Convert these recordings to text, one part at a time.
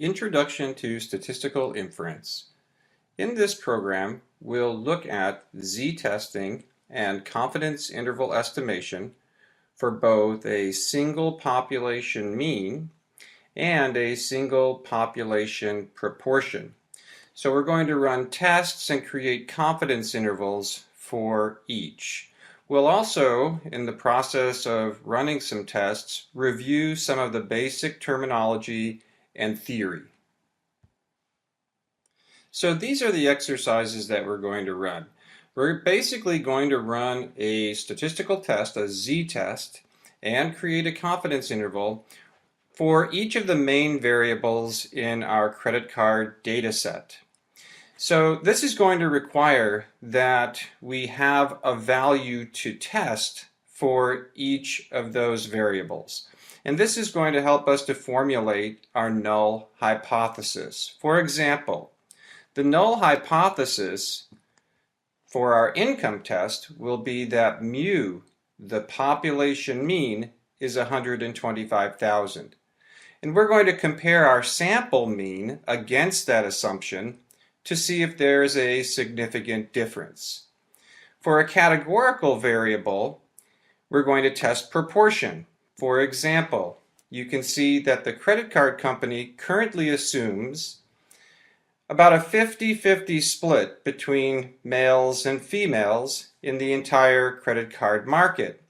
Introduction to Statistical Inference. In this program, we'll look at z-testing and confidence interval estimation for both a single population mean and a single population proportion. So we're going to run tests and create confidence intervals for each. We'll also, in the process of running some tests, review some of the basic terminology and theory. So these are the exercises that we're going to run. We're basically going to run a statistical test, a z-test, and create a confidence interval for each of the main variables in our credit card data set. So this is going to require that we have a value to test for each of those variables. And this is going to help us to formulate our null hypothesis. For example, the null hypothesis for our income test will be that mu, the population mean, is 125,000. And we're going to compare our sample mean against that assumption to see if there's a significant difference. For a categorical variable, we're going to test proportion. For example, you can see that the credit card company currently assumes about a 50-50 split between males and females in the entire credit card market.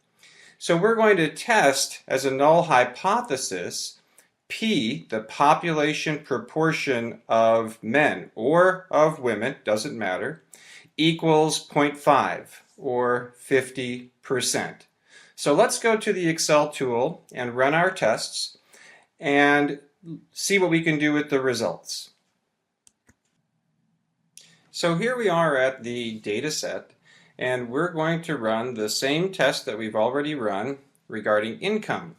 So we're going to test as a null hypothesis P, the population proportion of men or of women, doesn't matter, equals 0.5 or 50%. So let's go to the Excel tool and run our tests and see what we can do with the results. So here we are at the data set, and we're going to run the same test that we've already run regarding income.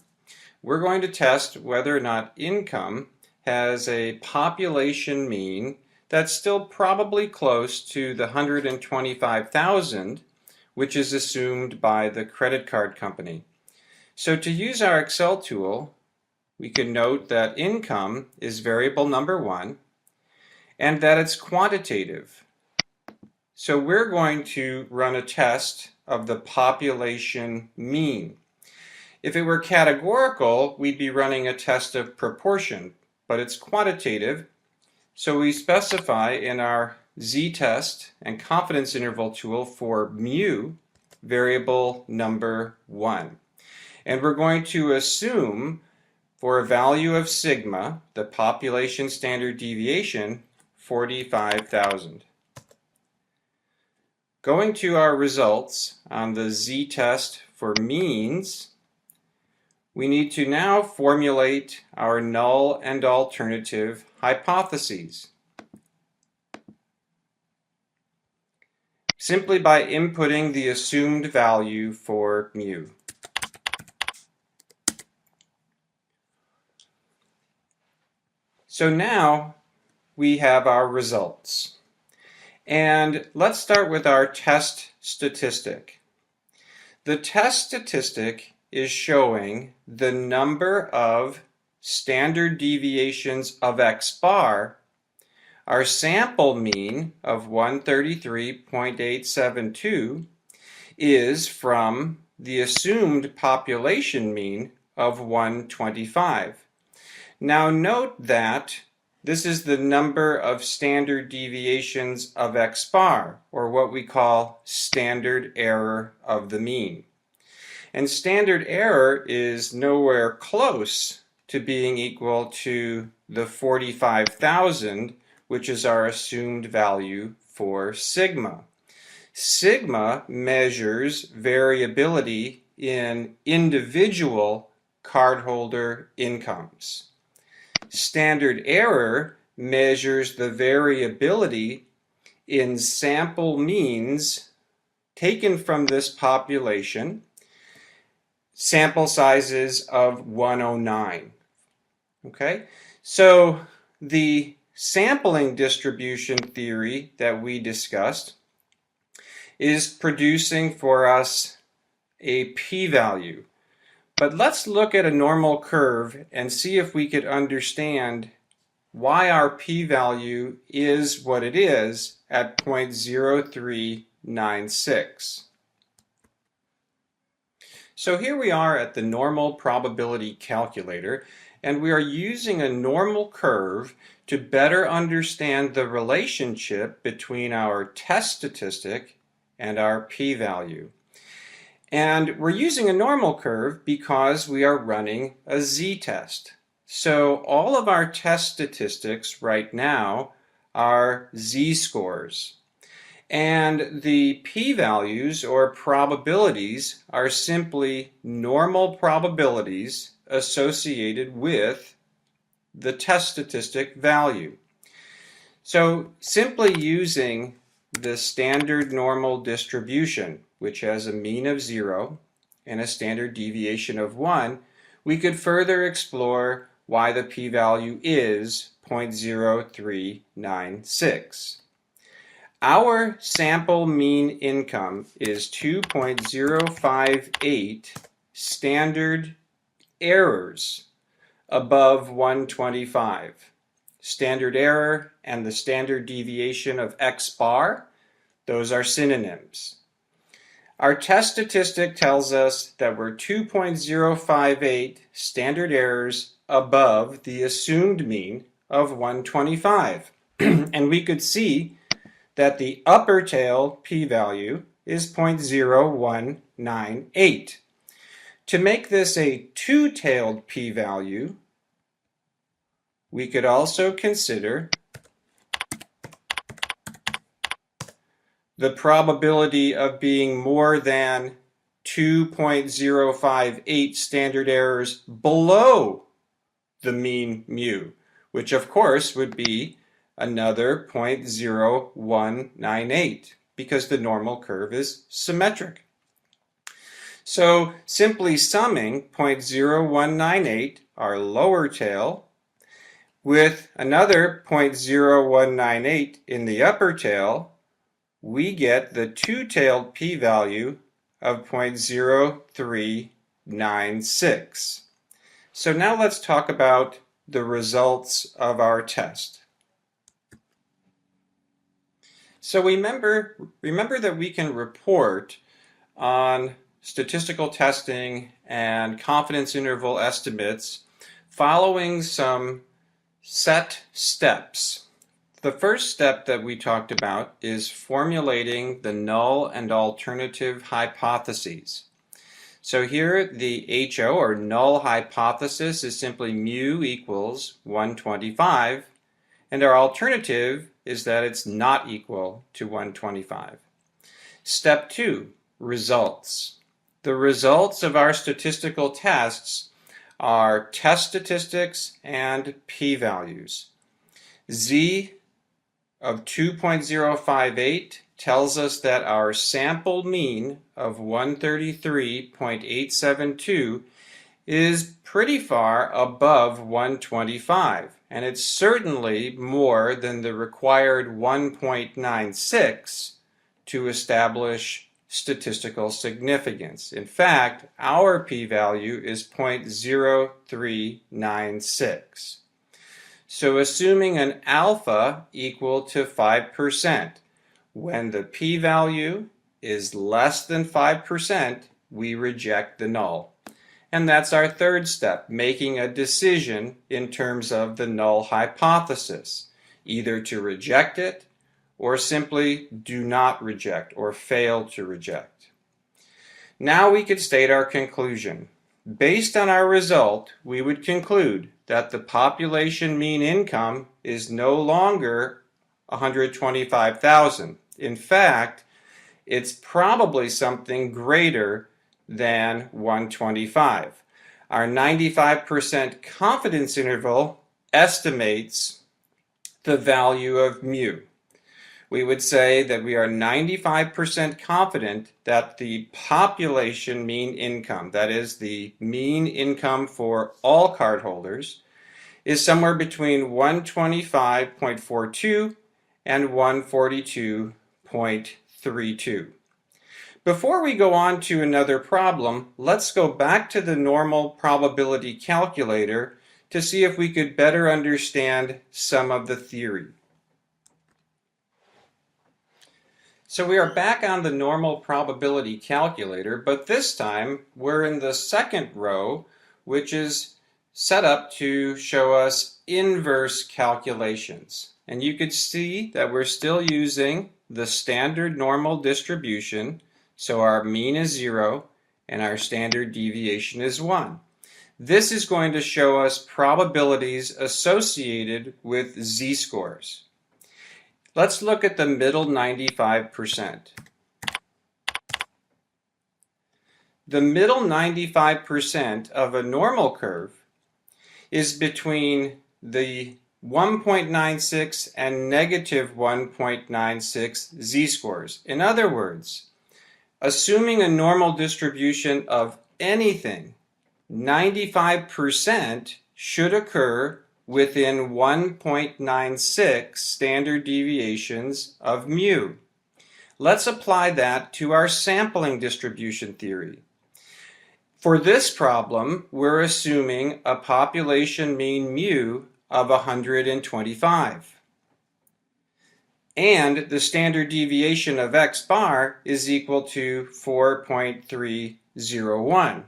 We're going to test whether or not income has a population mean that's still probably close to the 125,000, which is assumed by the credit card company. So to use our Excel tool, we can note that income is variable number 1 and that it's quantitative. So we're going to run a test of the population mean. If it were categorical, we'd be running a test of proportion, but it's quantitative, so we specify in our z-test and confidence interval tool for mu, variable number 1. And we're going to assume for a value of sigma, the population standard deviation, 45,000. Going to our results on the z-test for means, we need to now formulate our null and alternative hypotheses. Simply by inputting the assumed value for mu. So now we have our results. And let's start with our test statistic. The test statistic is showing the number of standard deviations of x bar. Our sample mean of 133.872 is from the assumed population mean of 125. Now note that this is the number of standard deviations of x bar, or what we call standard error of the mean. And standard error is nowhere close to being equal to the 45,000, which is our assumed value for sigma. Sigma measures variability in individual cardholder incomes. Standard error measures the variability in sample means taken from this population, sample sizes of 109. Okay, so the sampling distribution theory that we discussed is producing for us a p-value. But let's look at a normal curve and see if we could understand why our p-value is what it is at 0.0396. So here we are at the normal probability calculator, and we are using a normal curve to better understand the relationship between our test statistic and our p-value. And we're using a normal curve because we are running a z-test. So all of our test statistics right now are z-scores. And the p-values or probabilities are simply normal probabilities associated with the test statistic value. So simply using the standard normal distribution, which has a mean of 0 and a standard deviation of 1, we could further explore why the p-value is 0.0396. Our sample mean income is 2.058 standard errors above 125. Standard error and the standard deviation of x bar, those are synonyms. Our test statistic tells us that we're 2.058 standard errors above the assumed mean of 125. And we could see that the upper tail p-value is 0.0198. To make this a two-tailed p-value, we could also consider the probability of being more than 2.058 standard errors below the mean mu, which of course would be another 0.0198 because the normal curve is symmetric. So simply summing 0.0198, our lower tail, with another 0.0198 in the upper tail, we get the two-tailed p-value of 0.0396. So now let's talk about the results of our test. So remember that we can report on statistical testing and confidence interval estimates following some set steps. The first step that we talked about is formulating the null and alternative hypotheses. So here the HO or null hypothesis is simply mu equals 125, and our alternative is that it's not equal to 125. Step 2, results. The results of our statistical tests are test statistics and p-values. Z of 2.058 tells us that our sample mean of 133.872 is pretty far above 125, and it's certainly more than the required 1.96 to establish statistical significance. In fact, our p-value is 0.0396. So assuming an alpha equal to 5%, when the p-value is less than 5%, we reject the null. And that's our third step, making a decision in terms of the null hypothesis, either to reject it or simply do not reject or fail to reject. Now we could state our conclusion. Based on our result, we would conclude that the population mean income is no longer 125,000. In fact, it's probably something greater than 125. Our 95% confidence interval estimates the value of mu. We would say that we are 95% confident that the population mean income, that is the mean income for all cardholders, is somewhere between 125.42 and 142.32. Before we go on to another problem, let's go back to the normal probability calculator to see if we could better understand some of the theory. So we are back on the normal probability calculator, but this time we're in the second row, which is set up to show us inverse calculations. And you could see that we're still using the standard normal distribution, so our mean is 0 and our standard deviation is 1. This is going to show us probabilities associated with z-scores. Let's look at the middle 95%. The middle 95% of a normal curve is between the 1.96 and negative 1.96 z-scores. In other words, assuming a normal distribution of anything, 95% should occur within 1.96 standard deviations of mu. Let's apply that to our sampling distribution theory. For this problem, we're assuming a population mean mu of 125. And the standard deviation of x bar is equal to 4.301.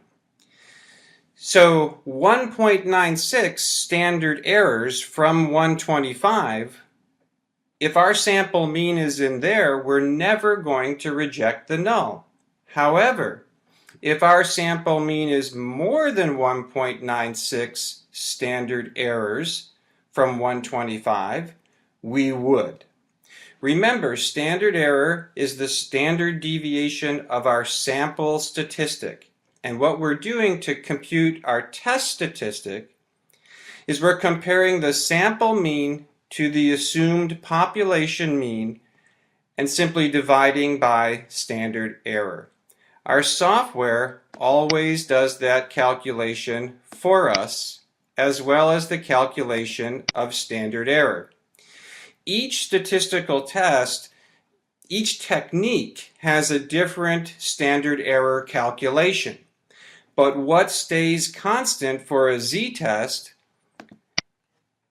So 1.96 standard errors from 125, if our sample mean is in there, we're never going to reject the null. However, if our sample mean is more than 1.96 standard errors from 125, we would. Remember, standard error is the standard deviation of our sample statistic. And what we're doing to compute our test statistic is we're comparing the sample mean to the assumed population mean and simply dividing by standard error. Our software always does that calculation for us, as well as the calculation of standard error. Each statistical test, each technique has a different standard error calculation. But what stays constant for a z-test,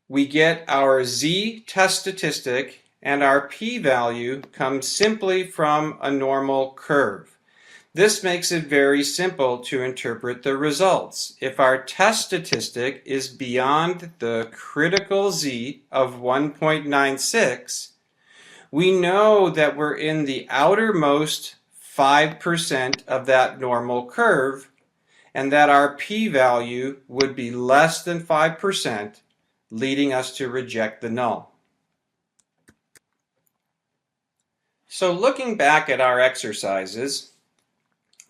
we get our z-test statistic and our p-value comes simply from a normal curve. This makes it very simple to interpret the results. If our test statistic is beyond the critical z of 1.96, we know that we're in the outermost 5% of that normal curve, and that our p-value would be less than 5%, leading us to reject the null. So looking back at our exercises,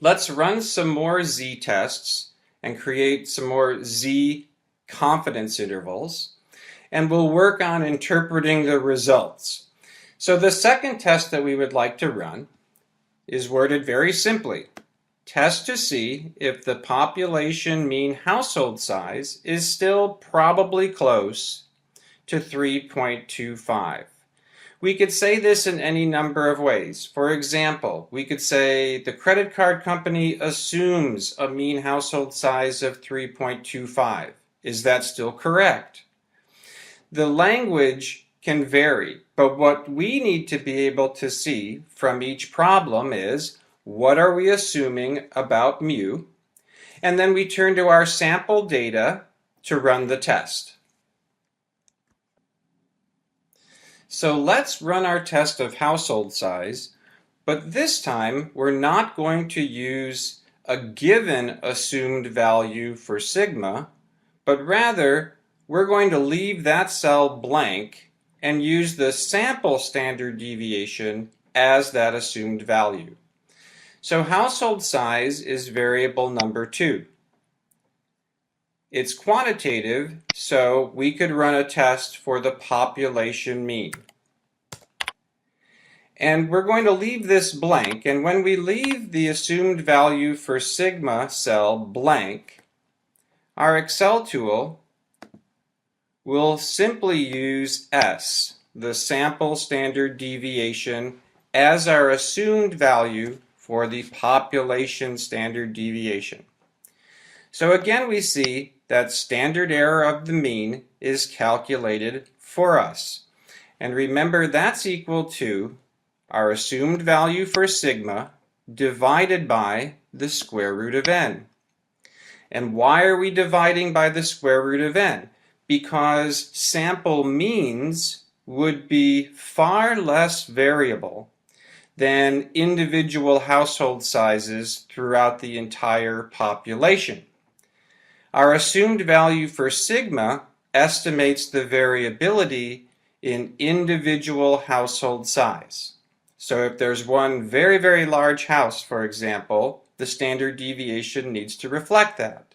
let's run some more z-tests and create some more z confidence intervals, and we'll work on interpreting the results. So the second test that we would like to run is worded very simply. Test to see if the population mean household size is still probably close to 3.25. We could say this in any number of ways. For example, we could say the credit card company assumes a mean household size of 3.25. Is that still correct? The language can vary, but what we need to be able to see from each problem is what are we assuming about mu? And then we turn to our sample data to run the test. So let's run our test of household size, but this time we're not going to use a given assumed value for sigma, but rather we're going to leave that cell blank and use the sample standard deviation as that assumed value. So household size is variable number 2. It's quantitative, so we could run a test for the population mean. And we're going to leave this blank, and when we leave the assumed value for sigma cell blank, our Excel tool will simply use S, the sample standard deviation, as our assumed value for the population standard deviation. So again, we see that standard error of the mean is calculated for us. And remember, that's equal to our assumed value for sigma divided by the square root of n. And why are we dividing by the square root of n? Because sample means would be far less variable than individual household sizes throughout the entire population. Our assumed value for sigma estimates the variability in individual household size. So if there's one very, very large house, for example, the standard deviation needs to reflect that.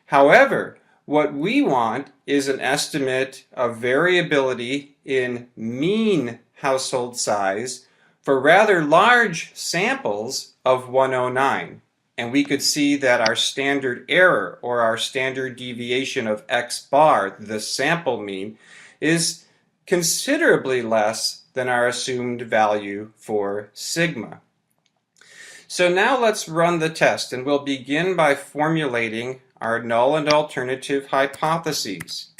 However, what we want is an estimate of variability in mean household size for rather large samples of 109. And we could see that our standard error, or our standard deviation of x bar, the sample mean, is considerably less than our assumed value for sigma. So now let's run the test, and we'll begin by formulating our null and alternative hypotheses.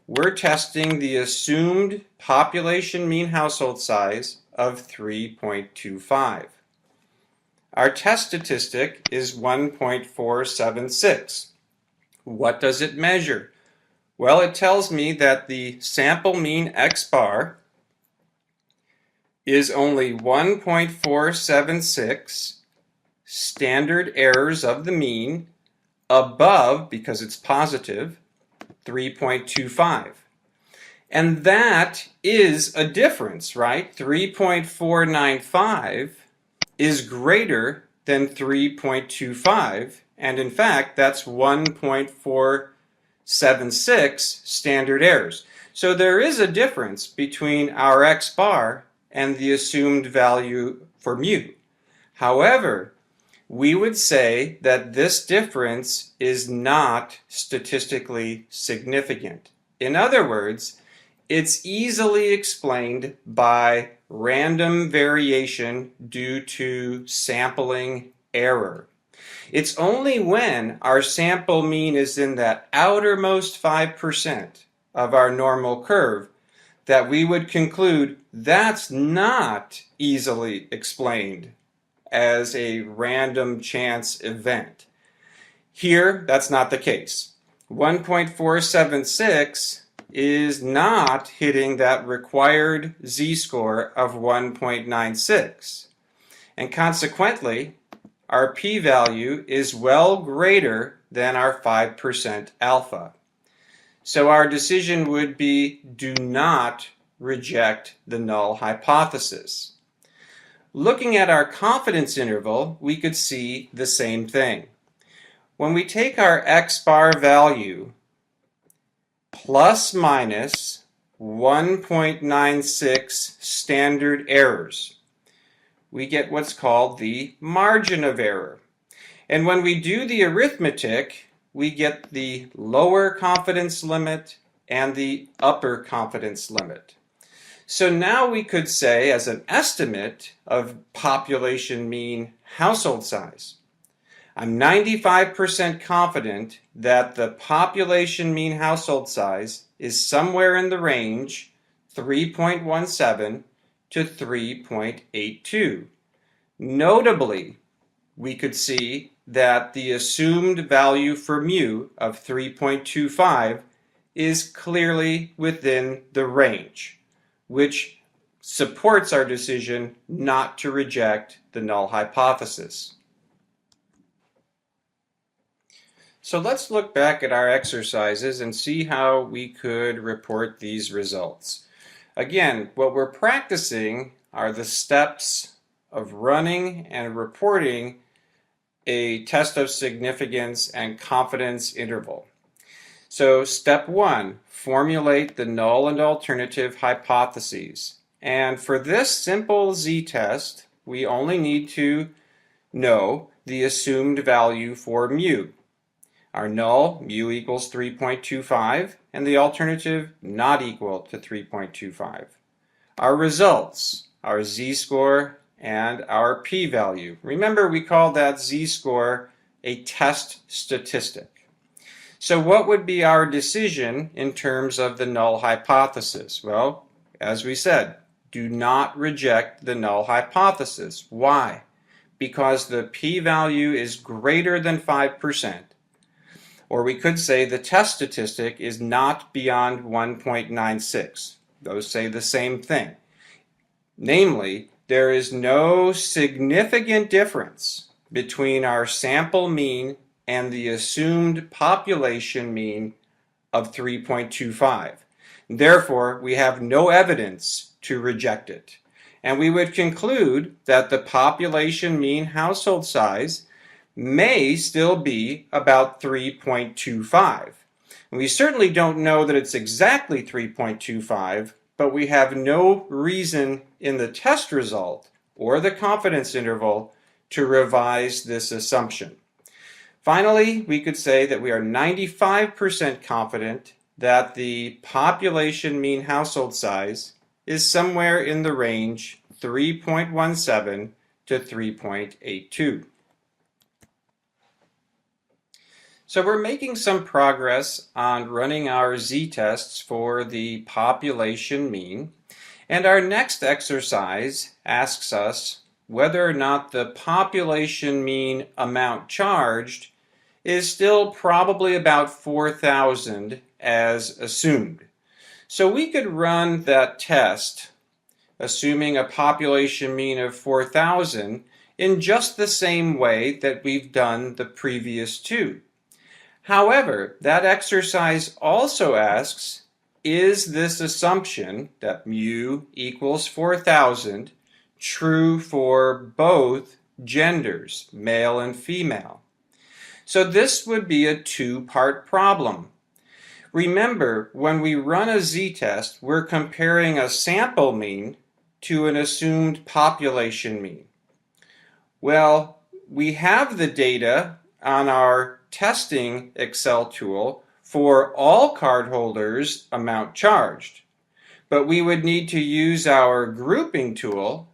We're testing the assumed population mean household size of 3.25. Our test statistic is 1.476. What does it measure? Well, it tells me that the sample mean x bar is only 1.476 standard errors of the mean above, because it's positive, 3.25. And that is a difference, right? 3.495 is greater than 3.25, and in fact, that's 1.476 standard errors. So there is a difference between our x bar and the assumed value for mu. However, we would say that this difference is not statistically significant. In other words, it's easily explained by random variation due to sampling error. It's only when our sample mean is in that outermost 5% of our normal curve that we would conclude that's not easily explained as a random chance event. Here, that's not the case. 1.476 is not hitting that required z-score of 1.96. And consequently, our p-value is well greater than our 5% alpha. So our decision would be do not reject the null hypothesis. Looking at our confidence interval, we could see the same thing. When we take our x bar value plus minus 1.96 standard errors, we get what's called the margin of error. And when we do the arithmetic, we get the lower confidence limit and the upper confidence limit. So now we could say, as an estimate of population mean household size, I'm 95% confident that the population mean household size is somewhere in the range 3.17 to 3.82. Notably, we could see that the assumed value for mu of 3.25 is clearly within the range, which supports our decision not to reject the null hypothesis. So let's look back at our exercises and see how we could report these results. Again, what we're practicing are the steps of running and reporting a test of significance and confidence interval. So step 1, formulate the null and alternative hypotheses. And for this simple z-test, we only need to know the assumed value for mu. Our null, mu equals 3.25, and the alternative not equal to 3.25. Our results, our z-score and our p-value. Remember, we call that z-score a test statistic. So what would be our decision in terms of the null hypothesis? Well, as we said, do not reject the null hypothesis. Why? Because the p-value is greater than 5%. Or we could say the test statistic is not beyond 1.96. Those say the same thing. Namely, there is no significant difference between our sample mean and the assumed population mean of 3.25. Therefore, we have no evidence to reject it. And we would conclude that the population mean household size may still be about 3.25. And we certainly don't know that it's exactly 3.25, but we have no reason in the test result or the confidence interval to revise this assumption. Finally, we could say that we are 95% confident that the population mean household size is somewhere in the range 3.17 to 3.82. So we're making some progress on running our z-tests for the population mean, and our next exercise asks us whether or not the population mean amount charged is still probably about 4,000 as assumed. So we could run that test, assuming a population mean of 4,000, in just the same way that we've done the previous two. However, that exercise also asks, is this assumption that mu equals 4,000 true for both genders, male and female? So this would be a two-part problem. Remember, when we run a z-test, we're comparing a sample mean to an assumed population mean. Well, we have the data on our testing Excel tool for all cardholders amount charged, but we would need to use our grouping tool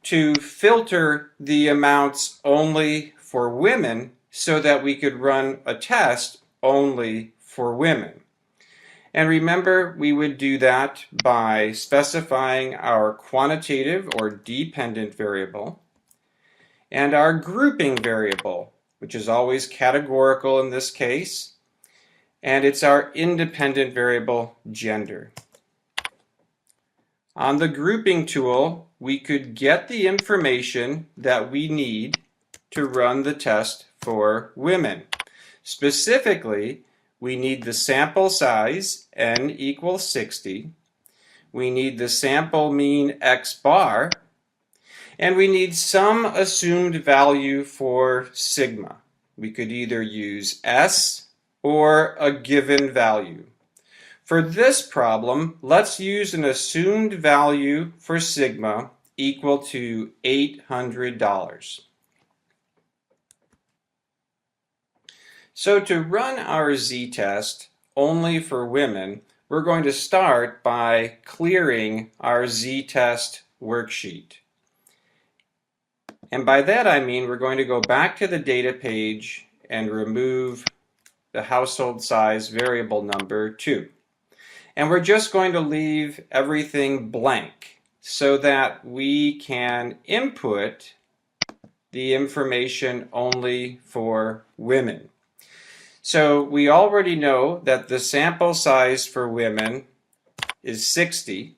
to filter the amounts only for women so that we could run a test only for women. And remember, we would do that by specifying our quantitative or dependent variable and our grouping variable, which is always categorical in this case, and it's our independent variable, gender. On the grouping tool, we could get the information that we need to run the test for women. Specifically, we need the sample size, n equals 60. We need the sample mean x bar, and we need some assumed value for sigma. We could either use S or a given value. For this problem, let's use an assumed value for sigma equal to $800. So to run our z-test only for women, we're going to start by clearing our z-test worksheet. And by that I mean we're going to go back to the data page and remove the household size variable number 2. And we're just going to leave everything blank so that we can input the information only for women. So we already know that the sample size for women is 60,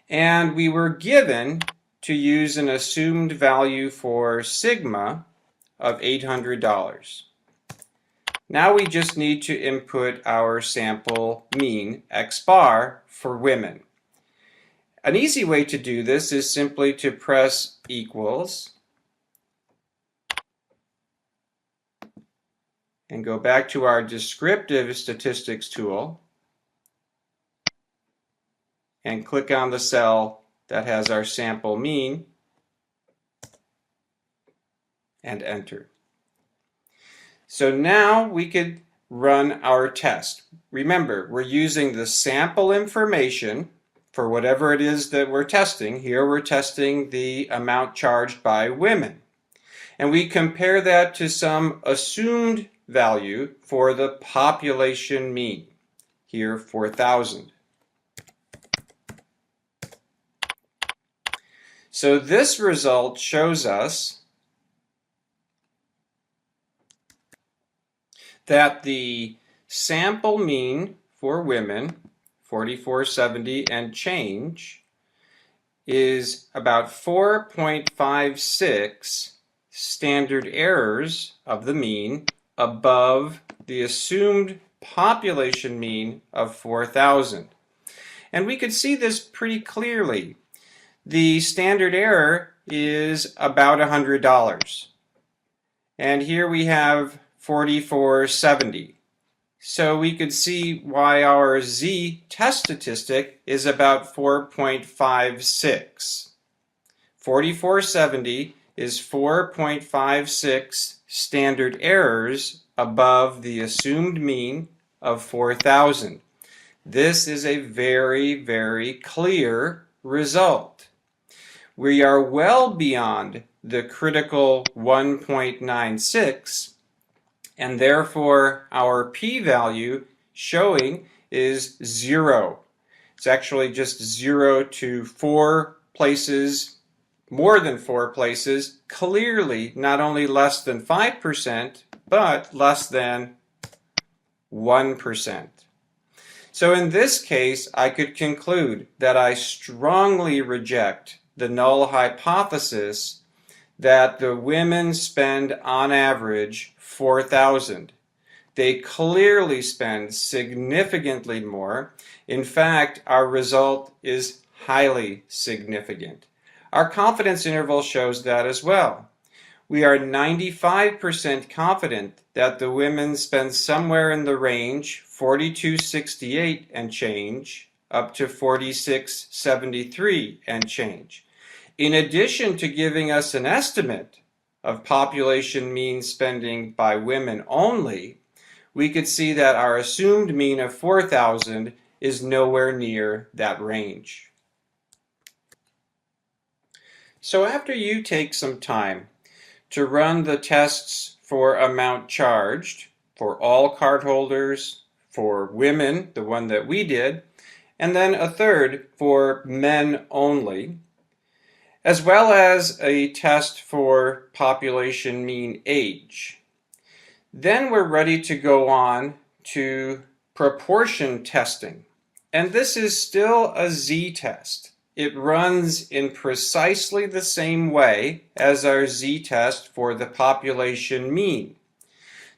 and we were given to use an assumed value for sigma of $800. Now we just need to input our sample mean, x bar, for women. An easy way to do this is simply to press equals and go back to our descriptive statistics tool and click on the cell that has our sample mean and enter. So now we could run our test. Remember, we're using the sample information for whatever it is that we're testing. Here we're testing the amount charged by women. And we compare that to some assumed value for the population mean, here 4,000. So this result shows us that the sample mean for women, 4,470 and change, is about 4.56 standard errors of the mean above the assumed population mean of 4,000. And we could see this pretty clearly. The standard error is about $100. And here we have 4,470. So we could see why our z-test statistic is about 4.56. 4,470 is 4.56 standard errors above the assumed mean of 4,000. This is a very, very clear result. We are well beyond the critical 1.96, and therefore our p-value showing is 0. It's actually just 0 to 4 places, more than 4 places, clearly not only less than 5%, but less than 1%. So in this case, I could conclude that I strongly reject the null hypothesis that the women spend on average 4,000. They clearly spend significantly more. In fact, our result is highly significant. Our confidence interval shows that as well. We are 95% confident that the women spend somewhere in the range 4,268 and change up to 4,673 and change. In addition to giving us an estimate of population mean spending by women only, we could see that our assumed mean of 4,000 is nowhere near that range. So after you take some time to run the tests for amount charged for all cardholders, for women, the one that we did, and then a third for men only, as well as a test for population mean age. Then we're ready to go on to proportion testing. And this is still a z-test. It runs in precisely the same way as our z-test for the population mean.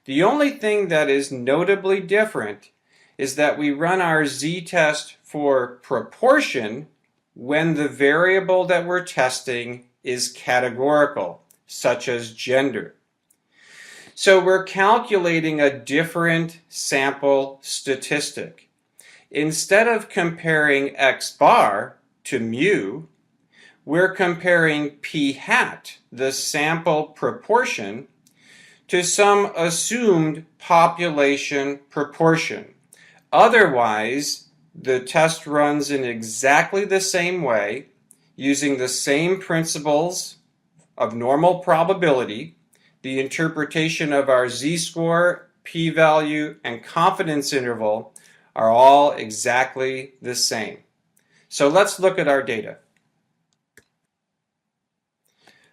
The only thing that is notably different is that we run our z-test for proportion when the variable that we're testing is categorical, such as gender. So we're calculating a different sample statistic. Instead of comparing x bar to mu, we're comparing p hat, the sample proportion, to some assumed population proportion. Otherwise, the test runs in exactly the same way, using the same principles of normal probability. The interpretation of our z-score, p-value, and confidence interval are all exactly the same. So let's look at our data.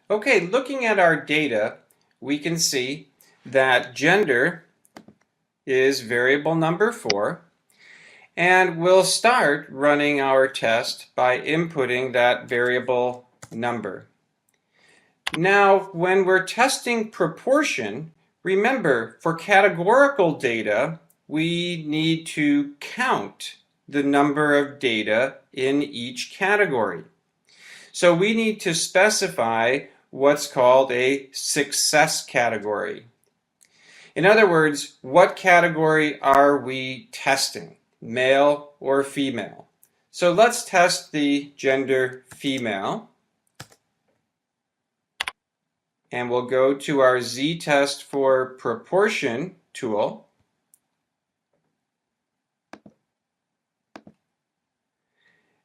Okay, looking at our data, we can see that gender is variable number 4. And we'll start running our test by inputting that variable number. Now, when we're testing proportion, remember, for categorical data, we need to count the number of data in each category. So we need to specify what's called a success category. In other words, what category are we testing? Male or female? So let's test the gender female. And we'll go to our z-test for proportion tool.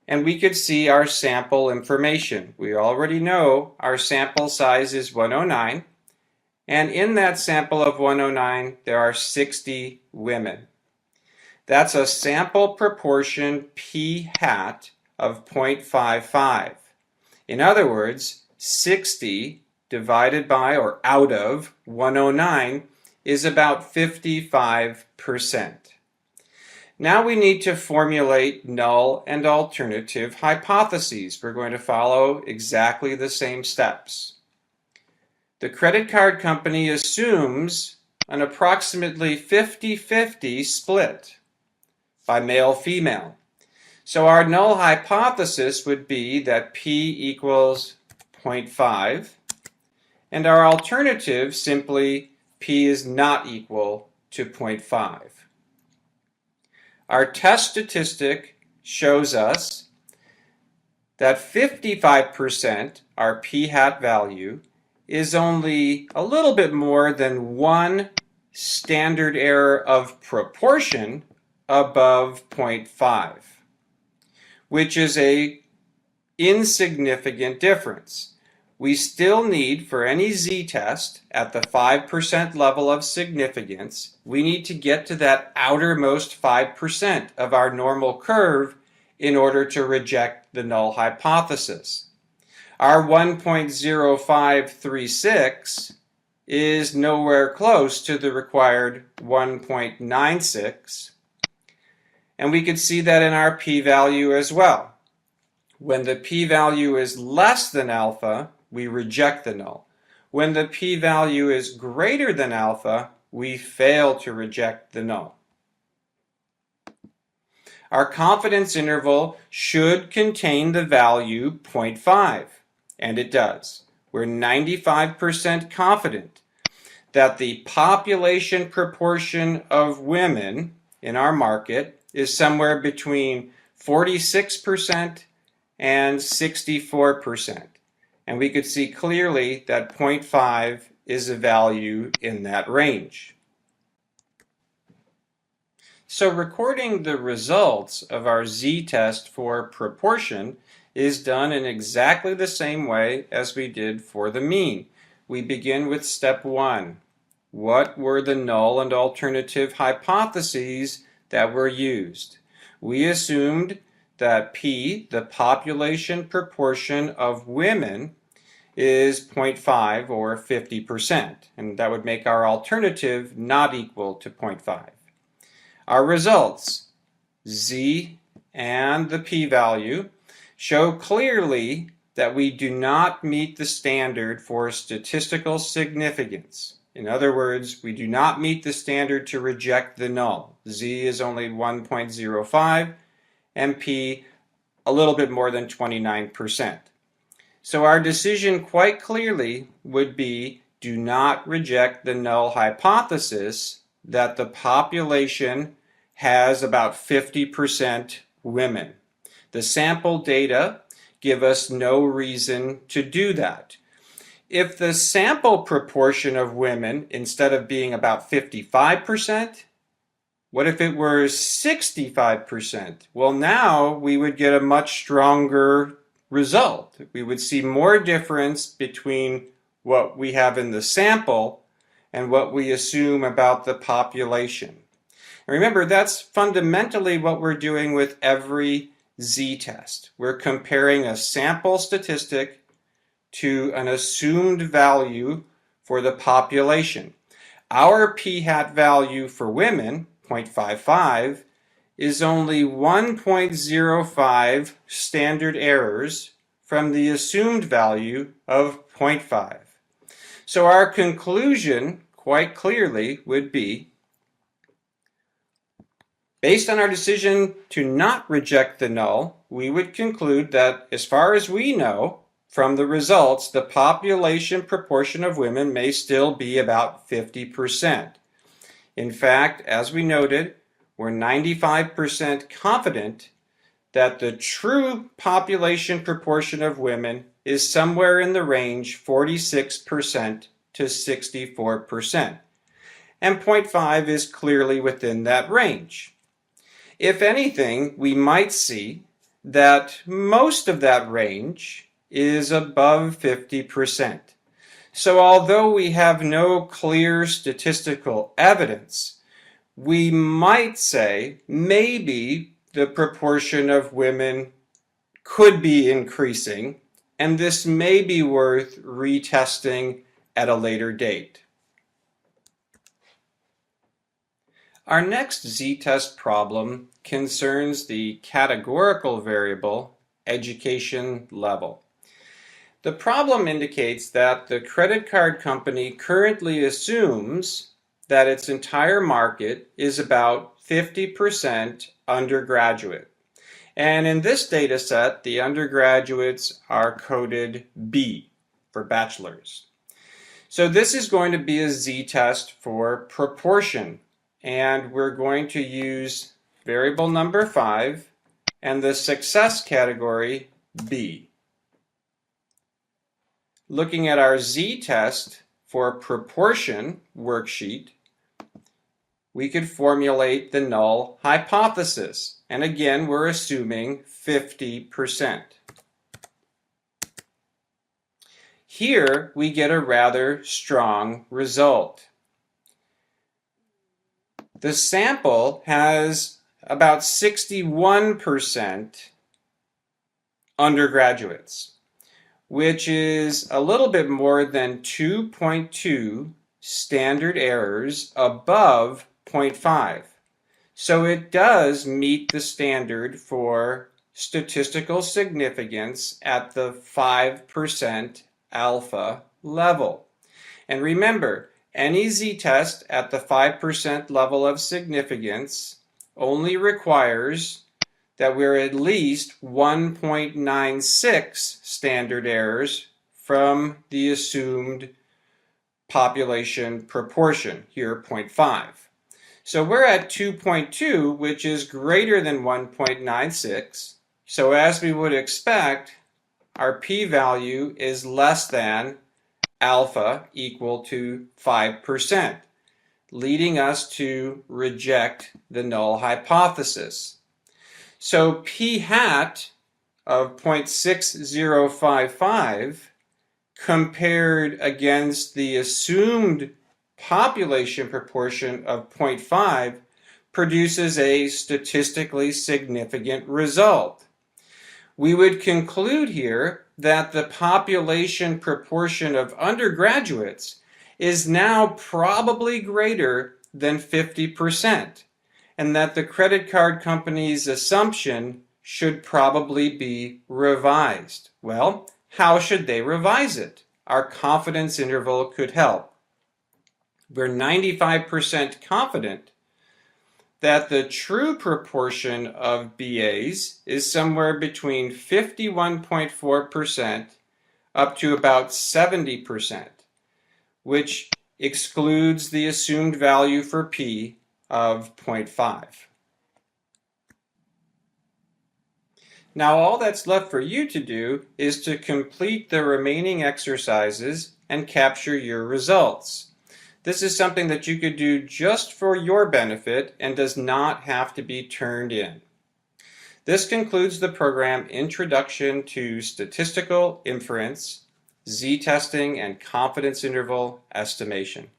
And we could see our sample information. We already know our sample size is 109. And in that sample of 109, there are 60 women. That's a sample proportion p hat of 0.55. In other words, 60 divided by or out of 109 is about 55%. Now we need to formulate null and alternative hypotheses. We're going to follow exactly the same steps. The credit card company assumes an approximately 50-50 split by male-female. So our null hypothesis would be that p equals 0.5, and our alternative simply p is not equal to 0.5. Our test statistic shows us that 55%, our p hat value, is only a little bit more than one standard error of proportion above 0.5, which is an insignificant difference. We still need, for any z-test at the 5% level of significance, we need to get to that outermost 5% of our normal curve in order to reject the null hypothesis. Our 1.0536 is nowhere close to the required 1.96, and we can see that in our p-value as well. When the p-value is less than alpha, we reject the null. When the p-value is greater than alpha, we fail to reject the null. Our confidence interval should contain the value 0.5, and it does. We're 95% confident that the population proportion of women in our market is somewhere between 46% and 64%. And we could see clearly that 0.5 is a value in that range. So recording the results of our z-test for proportion is done in exactly the same way as we did for the mean. We begin with step 1. What were the null and alternative hypotheses that were used? We assumed that p, the population proportion of women, is 0.5 or 50%, and that would make our alternative not equal to 0.5. Our results, z and the p-value, show clearly that we do not meet the standard for statistical significance. In other words, we do not meet the standard to reject the null. Z is only 1.05 and p a little bit more than 29%. So our decision quite clearly would be do not reject the null hypothesis that the population has about 50% women. The sample data give us no reason to do that. If the sample proportion of women, instead of being about 55%, what if it were 65%? Well, now we would get a much stronger result. We would see more difference between what we have in the sample and what we assume about the population. And remember, that's fundamentally what we're doing with every z-test. We're comparing a sample statistic to an assumed value for the population. Our p-hat value for women, 0.55, is only 1.05 standard errors from the assumed value of 0.5. So our conclusion, quite clearly, would be, based on our decision to not reject the null, we would conclude that, as far as we know from the results, the population proportion of women may still be about 50%. In fact, as we noted, we're 95% confident that the true population proportion of women is somewhere in the range 46% to 64%. And 0.5 is clearly within that range. If anything, we might see that most of that range is above 50%. So although we have no clear statistical evidence, we might say maybe the proportion of women could be increasing, and this may be worth retesting at a later date. Our next z-test problem concerns the categorical variable education level. The problem indicates that the credit card company currently assumes that its entire market is about 50% undergraduate. And in this data set, the undergraduates are coded B for bachelor's. So this is going to be a z-test for proportion, and we're going to use variable number 5 and the success category B. Looking at our z-test for proportion worksheet, we could formulate the null hypothesis. And again, we're assuming 50%. Here, we get a rather strong result. The sample has about 61% undergraduates, which is a little bit more than 2.2 standard errors above 0.5. So it does meet the standard for statistical significance at the 5% alpha level. And remember, any z-test at the 5% level of significance only requires that we're at least 1.96 standard errors from the assumed population proportion, here 0.5. So we're at 2.2, which is greater than 1.96. So as we would expect, our p-value is less than alpha equal to 5%, leading us to reject the null hypothesis. So p hat of 0.6055 compared against the assumed population proportion of 0.5 produces a statistically significant result. We would conclude here that the population proportion of undergraduates is now probably greater than 50%. And that the credit card company's assumption should probably be revised. Well, how should they revise it? Our confidence interval could help. We're 95% confident that the true proportion of BAs is somewhere between 51.4% up to about 70%, which excludes the assumed value for P of 0.5. Now all that's left for you to do is to complete the remaining exercises and capture your results. This is something that you could do just for your benefit and does not have to be turned in. This concludes the program Introduction to Statistical Inference, Z-Testing, and Confidence Interval Estimation.